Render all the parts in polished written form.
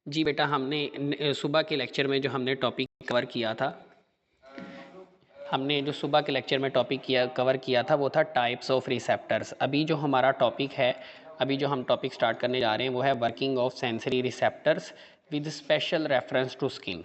जी बेटा, हमने सुबह के लेक्चर में जो हमने टॉपिक कवर किया था, हमने जो सुबह के लेक्चर में टॉपिक कवर किया था वो था टाइप्स ऑफ रिसेप्टर्स। अभी जो हमारा टॉपिक है, अभी जो हम टॉपिक स्टार्ट करने जा रहे हैं वो है working of sensory receptors with special reference to skin.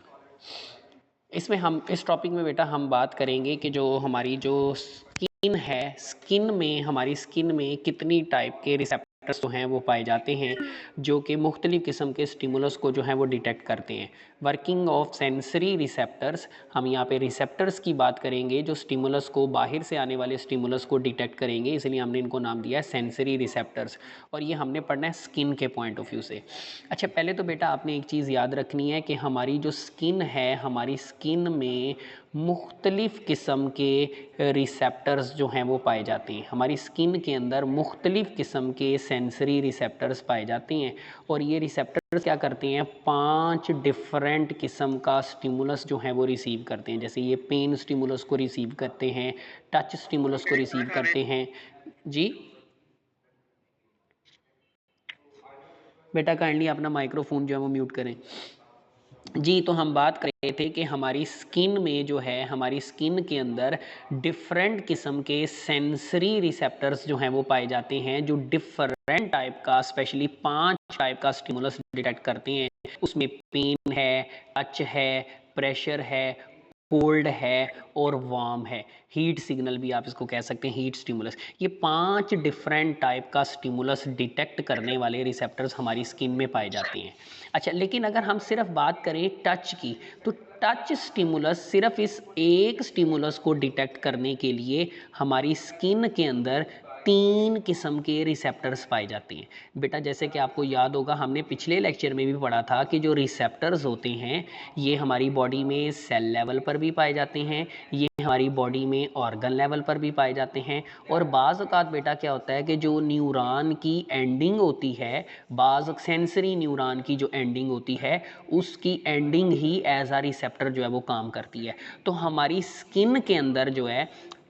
इसमें हम इस टॉपिक में बेटा हम बात करेंगे कि जो हमारी जो स्किन है, स्किन में हमारी स्किन में कितनी टाइप के रिसेप्टर्स जो हैं वो पाए जाते हैं जो कि मुख्तलिफ़ किस्म के स्टिमुलस को जो है वो डिटेक्ट करते हैं। वर्किंग ऑफ सेंसरी रिसेप्टर्स, हम यहाँ पे रिसेप्टर्स की बात करेंगे जो स्टिमुलस को, बाहर से आने वाले स्टिमुलस को डिटेक्ट करेंगे, इसलिए हमने इनको नाम दिया है सेंसरी रिसेप्टर्स। और ये हमने पढ़ना है स्किन के पॉइंट ऑफ व्यू से। अच्छा, पहले तो बेटा आपने एक चीज़ याद रखनी है कि हमारी जो स्किन है, हमारी स्किन में मुख्तलिफ़ किस्म के रिसेप्टर्स जो हैं वो पाए जाते हैं। हमारी स्किन के अंदर मुख्तलिफ़ किस्म के सेंसरी रिसेप्टर्स पाए जाते हैं और ये रिसेप्टर्स क्या करते हैं, 5 डिफरेंट किस्म का स्टिमुलस जो है वो रिसीव करते हैं। जैसे ये पेन स्टिमुलस को रिसीव करते हैं, टच स्टिमुलस को रिसीव करते हैं। जी बेटा, काइंडली अपना माइक्रोफोन जो है वो म्यूट करें। जी, तो हम बात कर रहे थे कि हमारी स्किन में जो है, हमारी स्किन के अंदर डिफरेंट किस्म के सेंसरी रिसेप्टर्स जो हैं वो पाए जाते हैं जो डिफरेंट टाइप का, स्पेशली 5 टाइप का स्टिमुलस डिटेक्ट करते हैं। उसमें पेन है, टच है, प्रेशर है, कोल्ड है और वार्म है। हीट सिग्नल भी आप इसको कह सकते हैं, हीट स्टिमुलस। ये 5 डिफरेंट टाइप का स्टिमुलस डिटेक्ट करने वाले रिसेप्टर्स हमारी स्किन में पाए जाते हैं। अच्छा, लेकिन अगर हम सिर्फ बात करें टच की, तो टच स्टिमुलस, सिर्फ इस एक स्टिमुलस को डिटेक्ट करने के लिए हमारी स्किन के अंदर 3 किस्म के रिसेप्टर्स पाए जाते हैं। बेटा, जैसे कि आपको याद होगा, हमने पिछले लेक्चर में भी पढ़ा था कि जो रिसेप्टर्स होते हैं ये हमारी बॉडी में सेल लेवल पर भी पाए जाते हैं, ये हमारी बॉडी में ऑर्गन लेवल पर भी पाए जाते हैं। और बाज़ औक़ात बेटा क्या होता है कि जो न्यूरॉन की एंडिंग होती है, बाज़ सेंसरी न्यूरॉन की जो एंडिंग होती है, उसकी एंडिंग ही एज आ रिसेप्टर जो है वो काम करती है। तो हमारी स्किन के अंदर जो है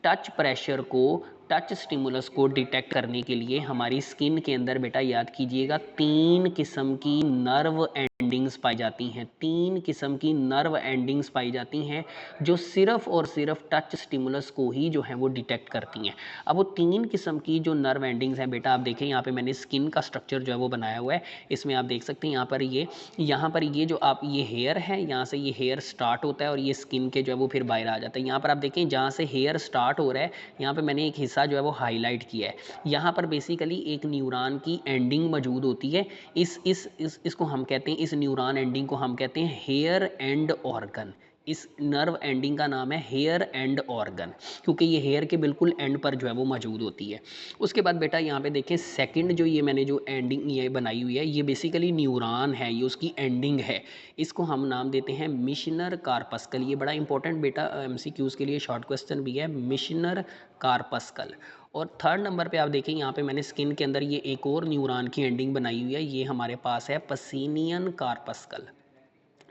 टच प्रेशर को, टच स्टिमुलस को डिटेक्ट करने के लिए हमारी स्किन के अंदर बेटा याद कीजिएगा 3 किस्म की नर्व एंडिंग्स पाई जाती हैं। 3 किस्म की नर्व एंडिंग्स पाई जाती हैं जो सिर्फ और सिर्फ टच स्टिमुलस को ही जो है वो डिटेक्ट करती हैं। अब वो 3 किस्म की जो नर्व एंडिंग्स हैं बेटा, आप देखें यहाँ पे मैंने स्किन का स्ट्रक्चर जो है वो बनाया हुआ है। इसमें आप देख सकते हैं यहाँ पर ये जो आप ये हेयर है, यहाँ से ये हेयर स्टार्ट होता है और ये स्किन के जो है वो फिर बाहर आ जाता है। यहाँ पर आप देखें जहाँ से हेयर स्टार्ट हो रहा है, यहाँ पे मैंने एक हिस्सा जो है वो हाईलाइट किया है। यहाँ पर बेसिकली एक न्यूरॉन की एंडिंग मौजूद होती है। इसको हम कहते हैं, इस न्यूरॉन एंडिंग को हम कहते हैं हेयर एंड ऑर्गन। इस नर्व एंडिंग का नाम है हेयर एंड ऑर्गन, क्योंकि ये हेयर के बिल्कुल एंड पर जो है वो मौजूद होती है। उसके बाद बेटा यहाँ पे देखें, सेकंड जो ये मैंने जो एंडिंग ये बनाई हुई है, ये बेसिकली न्यूरॉन है, ये उसकी एंडिंग है। इसको हम नाम देते हैं मिशनर कार्पस्कल। ये बड़ा इंपॉर्टेंट बेटा एमसीक्यूज़ के लिए शॉर्ट क्वेश्चन भी है, मिशनर कार्पस्कल। और थर्ड नंबर पे आप देखें, यहाँ पे मैंने स्किन के अंदर ये एक और न्यूरॉन की एंडिंग बनाई हुई है, ये हमारे पास है पसीनियन कार्पस्कल।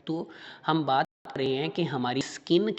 तो हम बात कर रहे हैं कि हमारी स्किन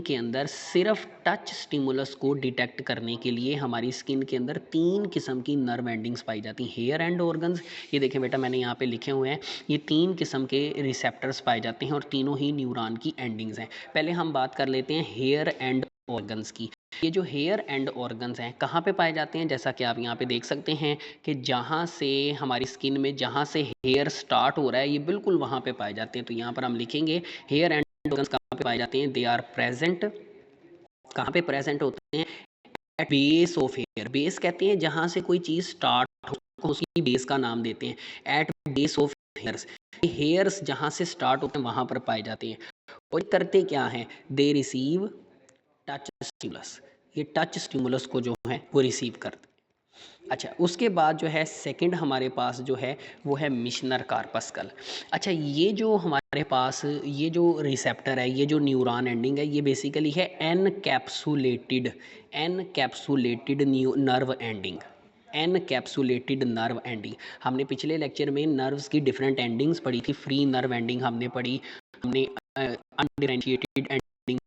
के अंदर सिर्फ टच स्टिमुलस को डिटेक्ट करने के लिए हमारी स्किन के अंदर 3 किस्म की नर्व एंडिंग्स पाई जाती हैं, हेयर एंड ऑर्गन्स। ये देखें बेटा, मैंने यहाँ पे लिखे हुए हैं, ये 3 किस्म के रिसेप्टर्स पाए जाते हैं और तीनों ही न्यूरॉन की एंडिंग्स हैं। पहले हम बात कर लेते हैं हेयर एंड ऑर्गन्स की। ये जो हेयर एंड ऑर्गन्स हैं कहाँ पे पाए जाते हैं, जैसा कि आप यहाँ पे देख सकते हैं कि जहाँ से हमारी स्किन में जहाँ से हेयर स्टार्ट हो रहा है, ये बिल्कुल वहाँ पे पाए जाते हैं। तो यहाँ पर हम लिखेंगे हेयर एंड ऑर्गन्स कहाँ पे पाए जाते हैं, दे आर प्रेजेंट, कहाँ पे प्रेजेंट होते हैं, at base of hair. Base कहते हैं जहाँ से कोई चीज़ स्टार्ट हो, उसकी बेस का नाम देते हैं, at base of hairs. Hairs जहाँ से स्टार्ट होते हैं वहाँ पर पाए जाते हैं। और करते क्या हैं, दे रिसीव टच स्टिमुलस, ये टच स्टिमुलस को जो है वो रिसीव करते हैं। अच्छा, उसके बाद जो है सेकंड हमारे पास जो है वो है मिशनर कार्पस्कल। अच्छा, ये जो हमारे पास ये जो रिसेप्टर है, ये जो न्यूरॉन एंडिंग है, ये बेसिकली है encapsulated nerve ending. Encapsulated nerve ending, हमने पिछले लेक्चर में नर्व्स की डिफरेंट एंडिंग्स पढ़ी थी। फ्री नर्व एंडिंग हमने पढ़ी, हमने अनडिफरेंशिएटेड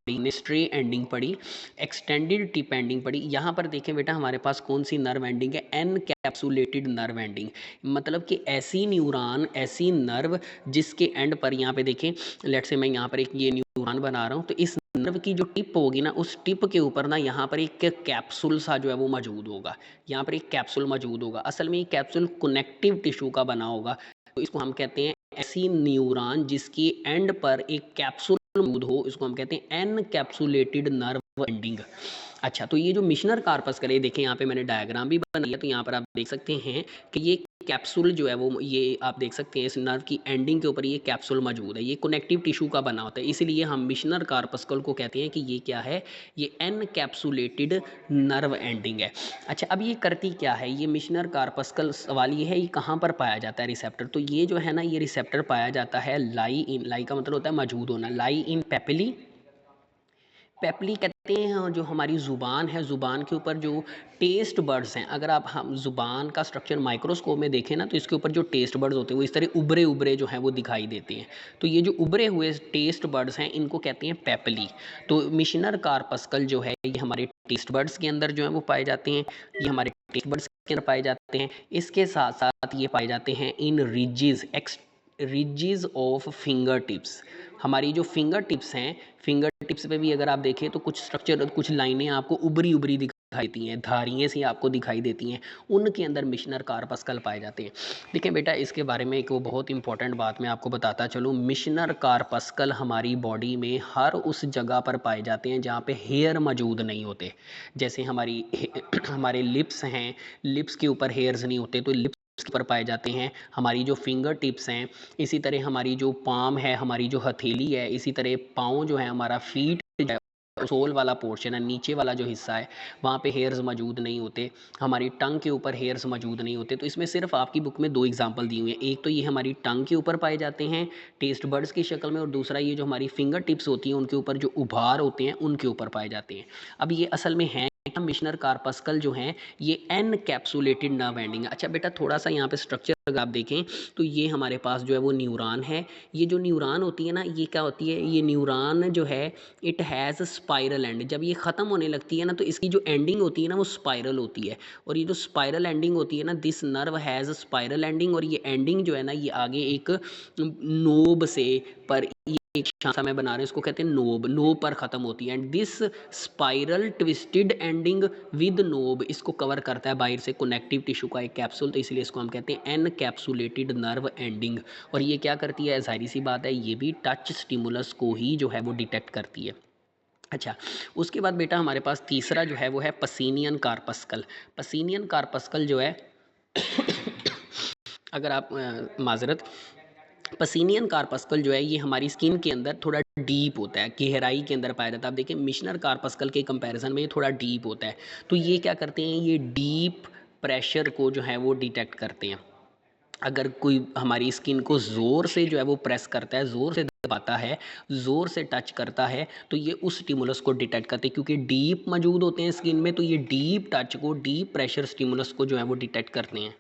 स्ट्रे एंडिंग पड़ी, एक्सटेंडेड टिप एंडिंग पड़ी। यहाँ पर देखें बेटा हमारे पास कौन सी नर्व एंडिंग है, एनकैप्सुलेटेड नर्व एंडिंग। मतलब कि ऐसी न्यूरॉन, ऐसी नर्व जिसके एंड पर, यहाँ पे देखें लेट से मैं यहाँ पर एक ये न्यूरॉन बना रहा हूँ, तो इस नर्व की जो टिप होगी ना, उस टिप के ऊपर ना यहाँ पर एक कैप्सूल सा जो है वो मौजूद होगा। यहाँ पर एक कैप्सूल मौजूद होगा। असल में ये कैप्सूल कनेक्टिव टिश्यू का बना होगा। तो इसको हम कहते हैं ऐसी न्यूरॉन जिसकी एंड पर एक कैप्सूल मौजूद हो, इसको हम कहते हैं एनकैप्सुलेटेड नर्व एंडिंग। अच्छा, तो ये जो मिशनर कार्पस्कल है, देखें यहाँ पे मैंने डायग्राम भी बनाया, तो यहाँ पर आप देख सकते हैं कि ये कैप्सूल जो है वो, ये आप देख सकते हैं इस नर्व की एंडिंग के ऊपर ये कैप्सूल मौजूद है। ये कनेक्टिव टिश्यू का बना होता है, इसलिए हम मिशनर कार्पस्कल को कहते हैं कि ये क्या है, ये एनकैप्सुलेटेड नर्व एंडिंग है। अच्छा, अब ये करती क्या है ये मिशनर कार्पस्कल, सवाल ये है ये कहाँ पर पाया जाता है रिसेप्टर। तो ये जो है ना, ये रिसेप्टर पाया जाता है लाई इन, लाई का मतलब होता है मौजूद होना, लाई इन पेपिली। पेपली कहते हैं जो हमारी ज़ुबान है, ज़ुबान के ऊपर जो टेस्ट बर्ड्स हैं, अगर आप हम ज़ुबान का स्ट्रक्चर माइक्रोस्कोप में देखें ना, तो इसके ऊपर जो टेस्ट बर्ड्स होते हैं वो इस तरह उभरे उभरे जो हैं वो दिखाई देते हैं। तो ये जो उभरे हुए टेस्ट बर्ड्स हैं इनको कहते हैं पेपली। तो मिशनर कार्पस्कल जो है ये हमारे टेस्ट बर्ड्स के अंदर जो है वो पाए जाते हैं, ये हमारे टेस्ट बर्ड्स के अंदर पाए जाते हैं। इसके साथ साथ ये पाए जाते हैं इन रिजेस ऑफ फिंगर टिप्स। हमारी जो फिंगर टिप्स हैं, फिंगर टिप्स पे भी अगर आप देखें तो कुछ स्ट्रक्चर, कुछ लाइनें आपको उभरी उभरी दिखाई देती हैं, धारियाँ सी आपको दिखाई देती हैं, उनके अंदर मिशनर कार्पस्कल पाए जाते हैं। देखें बेटा, इसके बारे में एक वो बहुत इंपॉर्टेंट बात मैं आपको बताता चलूँ। मिशनर कार्पस्कल हमारी बॉडी में हर उस जगह पर पाए जाते हैं जहाँ पे हेयर मौजूद नहीं होते। जैसे हमारी हमारे लिप्स हैं, लिप्स के ऊपर हेयर्स नहीं होते, तो लिप्स पर पाए जाते हैं। हमारी जो फिंगर टिप्स हैं, इसी तरह हमारी जो पाम है, हमारी जो हथेली है, इसी तरह पाँव जो है, हमारा फीट सोल वाला पोर्शन है, नीचे वाला जो हिस्सा है, वहाँ पे हेयर्स मौजूद नहीं होते। हमारी टंग के ऊपर हेयर्स मौजूद नहीं होते। तो इसमें सिर्फ आपकी बुक में दो एग्जांपल दिए हुए हैं। एक तो ये हमारी टंग के ऊपर पाए जाते हैं टेस्ट बर्ड्स की शक्ल में, और दूसरा ये जो हमारी फिंगर टिप्स होती हैं उनके ऊपर जो उभार होते हैं उनके ऊपर पाए जाते हैं। अब ये असल में है मिशनर कार्पस्कल जो हैं ये एनकैप्सुलेटेड नर्व एंडिंग है। अच्छा बेटा, थोड़ा सा यहाँ पे स्ट्रक्चर अगर आप देखें तो ये हमारे पास जो है वो न्यूरॉन है। ये जो न्यूरॉन होती है ना, ये क्या होती है, ये न्यूरॉन जो है इट हैज़ स्पाइरल एंड। जब ये ख़त्म होने लगती है ना, तो इसकी जो एंडिंग होती है ना वो स्पाइरल होती है। और ये जो स्पाइरल एंडिंग होती है ना, this nerve has spiral ending, और ये एंडिंग जो है ना ये आगे एक नोब से, पर एक सा मैं बना रहा हूँ, इसको कहते हैं नोब, नोब पर ख़त्म होती है। And this spiral twisted ending with knob, इसको कवर करता है बाहर से कनेक्टिव टिश्यू का एक कैप्सूल, तो इसलिए इसको हम कहते हैं एनकैप्सुलेटेड नर्व एंडिंग। और ये क्या करती है, जाहिर सी बात है ये भी टच स्टिमुलस को ही जो है वो डिटेक्ट करती है। अच्छा, उसके बाद बेटा हमारे पास तीसरा जो है वो है पसीनियन कार्पस्कल। पसीनियन कार्पस्कल जो है अगर आप माजरत, पसीनियन कार्पस्कल जो है ये हमारी स्किन के अंदर थोड़ा डीप होता है, गहराई के अंदर पाया जाता है। आप देखिए मिशनर कार्पस्कल के कंपैरिजन में ये थोड़ा डीप होता है। तो ये क्या करते हैं, ये डीप प्रेशर को जो है वो डिटेक्ट करते हैं। अगर कोई हमारी स्किन को ज़ोर से जो है वो प्रेस करता है, ज़ोर से दबाता है, ज़ोर से टच करता है, तो ये उस स्टिमुलस को डिटेक्ट करते हैं। क्योंकि डीप मौजूद होते हैं स्किन में, तो ये डीप टच को, डीप प्रेशर स्टिमुलस को जो है वो डिटेक्ट करते हैं।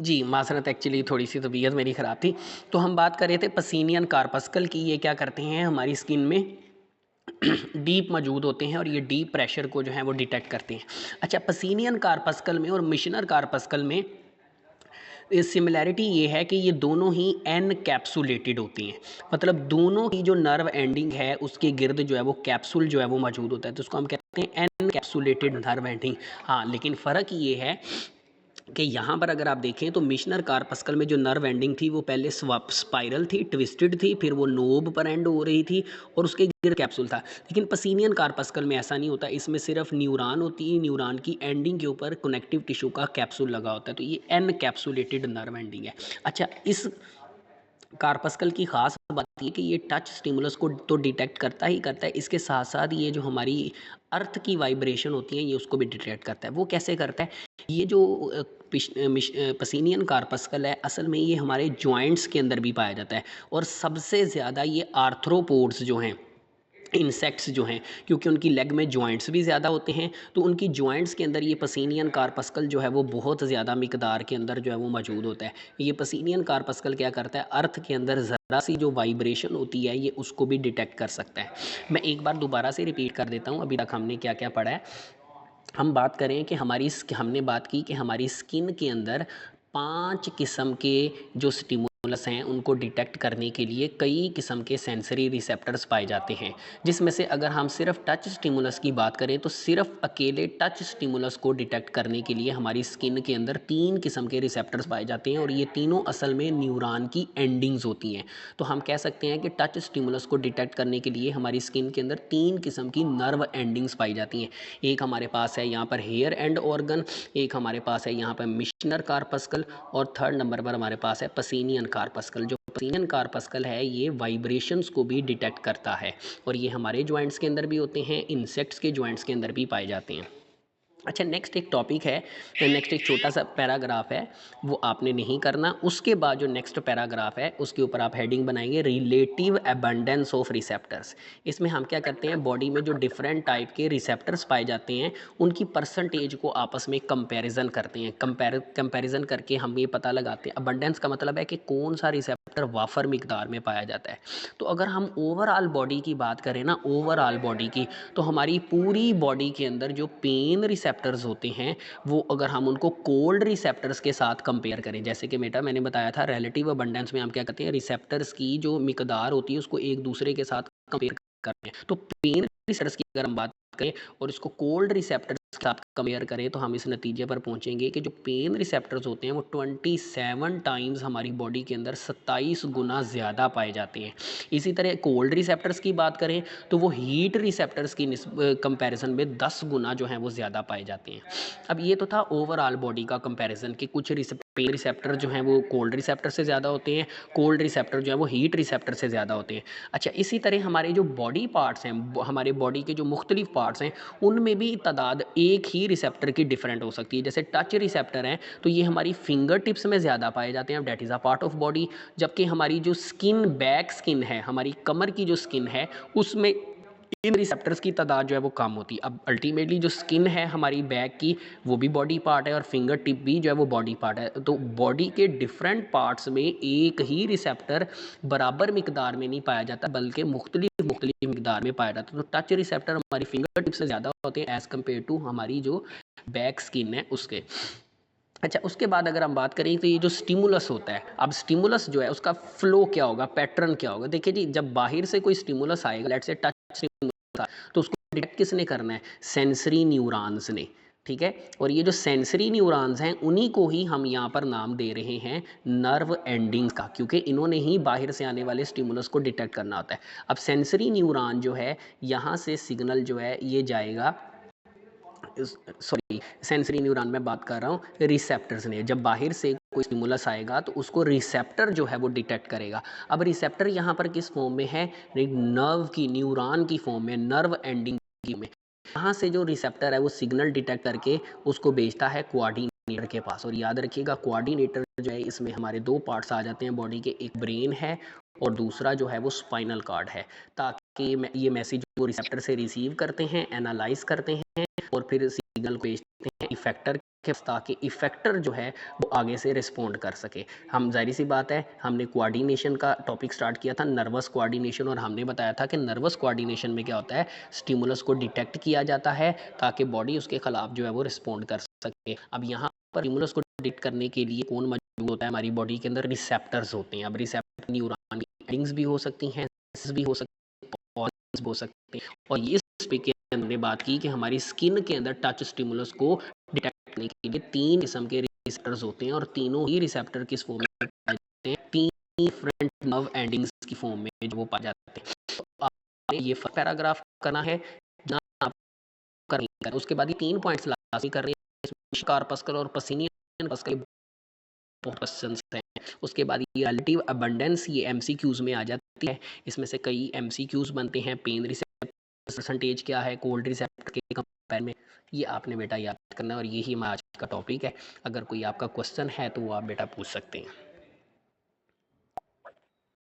जी माजरत, एक्चुअली थोड़ी सी तबीयत मेरी ख़राब थी। तो हम बात कर रहे थे पसीनियन कार्पस्कल की। ये क्या करते हैं, हमारी स्किन में डीप मौजूद होते हैं और ये डीप प्रेशर को जो है वो डिटेक्ट करते हैं। अच्छा, पसीनियन कार्पस्कल में और मिशनर कार्पस्कल में सिमिलैरिटी ये है कि ये दोनों ही एनकैप्सुलेटेड होती हैं। मतलब दोनों की जो नर्व एंडिंग है उसके गिर्द जो है वो कैप्सूल जो है वो मौजूद होता है, तो उसको हम कहते हैं एनकैप्सुलेटेड नर्व एंडिंग। हाँ, लेकिन फ़र्क ये है कि यहाँ पर अगर आप देखें तो मिशनर कार्पस्कल में जो नर्व एंडिंग थी वो पहले स्पाइरल थी, ट्विस्टेड थी, फिर वो नोब पर एंड हो रही थी और उसके गिर कैप्सूल था। लेकिन पसीनियन कार्पस्कल में ऐसा नहीं होता, इसमें सिर्फ न्यूरॉन होती है, न्यूरॉन की एंडिंग के ऊपर कनेक्टिव टिश्यू का कैप्सूल लगा होता है। तो ये एनकैप्सुलेटेड नर्व एंडिंग है। अच्छा, इस कार्पस्कल की ख़ास बात ये कि ये टच स्टिमुलस को तो डिटेक्ट करता ही करता है, इसके साथ साथ ये जो हमारी अर्थ की वाइब्रेशन होती है ये उसको भी डिटेक्ट करता है। वो कैसे करता है? ये जो पसीनियन कार्पस्कल है, असल में ये हमारे जॉइंट्स के अंदर भी पाया जाता है, और सबसे ज़्यादा ये आर्थ्रोपोड्स जो हैं, इंसेक्ट्स जो हैं, क्योंकि उनकी लेग में जॉइंट्स भी ज़्यादा होते हैं, तो उनकी जॉइंट्स के अंदर ये पसीनियन कार्पस्कल जो है वो बहुत ज़्यादा मिकदार के अंदर जो है वो मौजूद होता है। ये पसीनियन कार्पस्कल क्या करता है, अर्थ के अंदर ज़रा सी जो वाइब्रेशन होती है ये उसको भी डिटेक्ट कर सकता है। मैं एक बार दोबारा से रिपीट कर देता हूँ, अभी तक हमने क्या क्या पढ़ा है। हम बात करें कि हमने बात की कि हमारी स्किन के अंदर 5 किस्म के जो स्टिमुलस हैं उनको डिटेक्ट करने के लिए कई किस्म के सेंसरी रिसेप्टर्स पाए जाते हैं, जिसमें से अगर हम सिर्फ टच स्टिमुलस की बात करें तो सिर्फ अकेले टच स्टिमुलस को डिटेक्ट करने के लिए हमारी स्किन के अंदर 3 किस्म के रिसेप्टर्स पाए जाते हैं, और ये तीनों असल में न्यूरॉन की एंडिंग्स होती हैं। तो हम कह सकते हैं कि टच स्टिमुलस को डिटेक्ट करने के लिए हमारी स्किन के अंदर 3 किस्म की नर्व एंडिंग्स पाई जाती हैं। एक हमारे पास है यहाँ पर हेयर एंड ऑर्गन, एक हमारे पास है यहाँ पर मिशनर कार्पस्कल, और थर्ड नंबर पर हमारे पास है पसीनियन कार्पस्कल। जो पसीनियन कार्पस्कल है ये वाइब्रेशंस को भी डिटेक्ट करता है, और ये हमारे जॉइंट्स के अंदर भी होते हैं, इंसेक्ट्स के जॉइंट्स के अंदर भी पाए जाते हैं। अच्छा, नेक्स्ट एक टॉपिक है, नेक्स्ट एक छोटा सा पैराग्राफ है, वो आपने नहीं करना। उसके बाद जो नेक्स्ट पैराग्राफ है उसके ऊपर आप हेडिंग बनाएंगे रिलेटिव अबंडेंस ऑफ रिसेप्टर्स। इसमें हम क्या करते हैं, बॉडी में जो डिफरेंट टाइप के रिसेप्टर्स पाए जाते हैं उनकी परसेंटेज को आपस में कंपैरिजन करते हैं। कंपैरिजन करके हम ये पता लगाते हैं, अबंडेंस का मतलब है कि कौन सा रिसेप्टर वाफर मिकदार में पाया जाता है। तो अगर हम ओवरऑल बॉडी की बात करें ना, ओवरऑल बॉडी की, तो हमारी पूरी बॉडी के अंदर जो पेन रिसेप्टर्स होते हैं वो अगर हम उनको कोल्ड रिसेप्टर्स के साथ कंपेयर करें, जैसे कि मैंने बताया था रिलेटिव अबंडेंस में हम क्या करते हैं, रिसेप्टर्स की जो मिकदार होती है उसको एक दूसरे के साथ कंपेयर करते हैं। तो पेन रिसेप्टर्स की अगर हम बात करें और इसको कोल्ड रिसेप्टर्स के साथ कंपेयर करें तो हम इस नतीजे पर पहुंचेंगे कि जो पेन रिसेप्टर्स होते हैं वो 27 टाइम्स हमारी बॉडी के अंदर 27 गुना ज़्यादा पाए जाते हैं। इसी तरह कोल्ड रिसेप्टर्स की बात करें तो वो हीट रिसेप्टर्स की कंपैरिजन में 10 गुना जो है वो ज़्यादा पाए जाते हैं। अब ये तो था ओवरऑल बॉडी का कंपैरिजन कि कुछ पेन रिसेप्टर जो हैं वो कोल्ड रिसेप्टर से ज़्यादा होते हैं, कोल्ड रिसेप्टर जो है वो हीट रिसेप्टर से ज़्यादा होते हैं। अच्छा, इसी तरह हमारे जो बॉडी पार्ट्स हैं, हमारे बॉडी के जो मुख्तलिफ पार्ट्स हैं उनमें भी तादाद एक ही रिसेप्टर की डिफरेंट हो सकती है। जैसे टच रिसेप्टर हैं तो ये हमारी फिंगर टिप्स में ज़्यादा पाए जाते हैं, that is a part of body. जबकि हमारी जो स्किन, बैक स्किन है, हमारी कमर की जो स्किन है उसमें इन रिसेप्टर्स की तादाद जो है वो कम होती है। अब अल्टीमेटली जो स्किन है हमारी बैक की वो भी बॉडी पार्ट है और फिंगर टिप भी जो है वो बॉडी पार्ट है। तो बॉडी के डिफरेंट पार्ट्स में एक ही रिसेप्टर बराबर मिकदार में नहीं पाया जाता बल्कि मुख्तलिफ मुख्तलिफ मिकदार में पाया जाता है। तो टच रिसेप्टर हमारी फिंगर टिप से ज़्यादा होते हैं एज़ कम्पेयर टू हमारी जो बैक स्किन है उसके। अच्छा, उसके बाद अगर हम बात करें तो ये जो स्टिमुलस होता है, अब स्टिमुलस जो है उसका फ्लो क्या होगा, पैटर्न क्या होगा। देखिए जी, जब बाहर से कोई स्टिमुलस आएगा, लेट्स से टच स्टिमुलस था, तो उसको डिटेक्ट किसने करना है, सेंसरी न्यूरॉन्स ने। ठीक है, और ये जो सेंसरी न्यूरॉन्स हैं उन्हीं को ही हम यहाँ पर नाम दे रहे हैं नर्व एंडिंग्स का, क्योंकि इन्होंने ही बाहर से आने वाले स्टिमुलस को डिटेक्ट करना होता है। अब सेंसरी न्यूरॉन जो है यहाँ से सिग्नल जो है ये जाएगा, सॉरी सेंसरी न्यूरॉन में बात कर रहा हूँ, रिसेप्टर्स ने। जब बाहर से कोई स्टिमुलस आएगा तो उसको रिसेप्टर जो है वो डिटेक्ट करेगा। अब रिसेप्टर यहाँ पर किस फॉर्म में है, नर्व की, न्यूरॉन की फॉर्म में, नर्व एंडिंग में। यहाँ से जो रिसेप्टर है वो सिग्नल डिटेक्ट करके उसको भेजता है कोऑर्डिनेटर के पास। और याद रखिएगा कोऑर्डिनेटर जो है इसमें हमारे दो पार्ट्स आ जाते हैं बॉडी के, एक ब्रेन है और दूसरा जो है वो स्पाइनल कार्ड है, ताकि ये मैसेज वो रिसेप्टर से रिसीव करते हैं, एनालाइज करते हैं और फिर सिग्नल को भेजते हैं इफेक्टर के, ताकि इफेक्टर जो है वो आगे से रिस्पॉन्ड कर सके। हम, जाहिर सी बात है, हमने कोऑर्डिनेशन का टॉपिक स्टार्ट किया था, नर्वस कोऑर्डिनेशन, और हमने बताया था कि नर्वस कोऑर्डिनेशन में क्या होता है, स्टिमुलस को डिटेक्ट किया जाता है ताकि बॉडी उसके खिलाफ जो है वो रिस्पॉन्ड कर सके। अब यहाँ पर स्टिमुलस को डिटेक्ट करने के लिए कौन मौजूद होता है हमारी बॉडी के अंदर, रिसेप्टर्स होते हैं। अब रिसेप्टर न्यूरॉन की एंडिंग्स भी हो सकती हैं, भी हो सकती हैं, हो सकते हैं। और ये टॉपिक के हमने बात की कि हमारी स्किन के अंदर टच स्टिमुलस को डिटेक्ट करने के लिए 3 किस्म के रिसेप्टर्स होते हैं, और तीनों ही रिसेप्टर किस फॉर्म में पाए जाते हैं, 3 डिफरेंट नर्व एंडिंग्स की फॉर्म में जो वो पाए जाते हैं। तो आपने ये पैराग्राफ करना है ना, आप कर उसके बाद ये 3 पॉइंट्स लास्ट कर रहे हैं, कार्पस्कल और पसीनियन कार्पस्कल क्वेश्चन हैं। उसके बाद ये रिलेटिव अबंडेंस, ये एमसीक्यूज में आ जाती है। इसमें से कई एमसीक्यूज बनते हैं। पेन रिसेप्टर परसेंटेज क्या है कोल्ड रिसेप्टर के कंपेयर में, ये आपने बेटा याद करना है और यही हमारा आज का टॉपिक है। अगर कोई आपका क्वेश्चन है तो वो आप बेटा पूछ सकते हैं।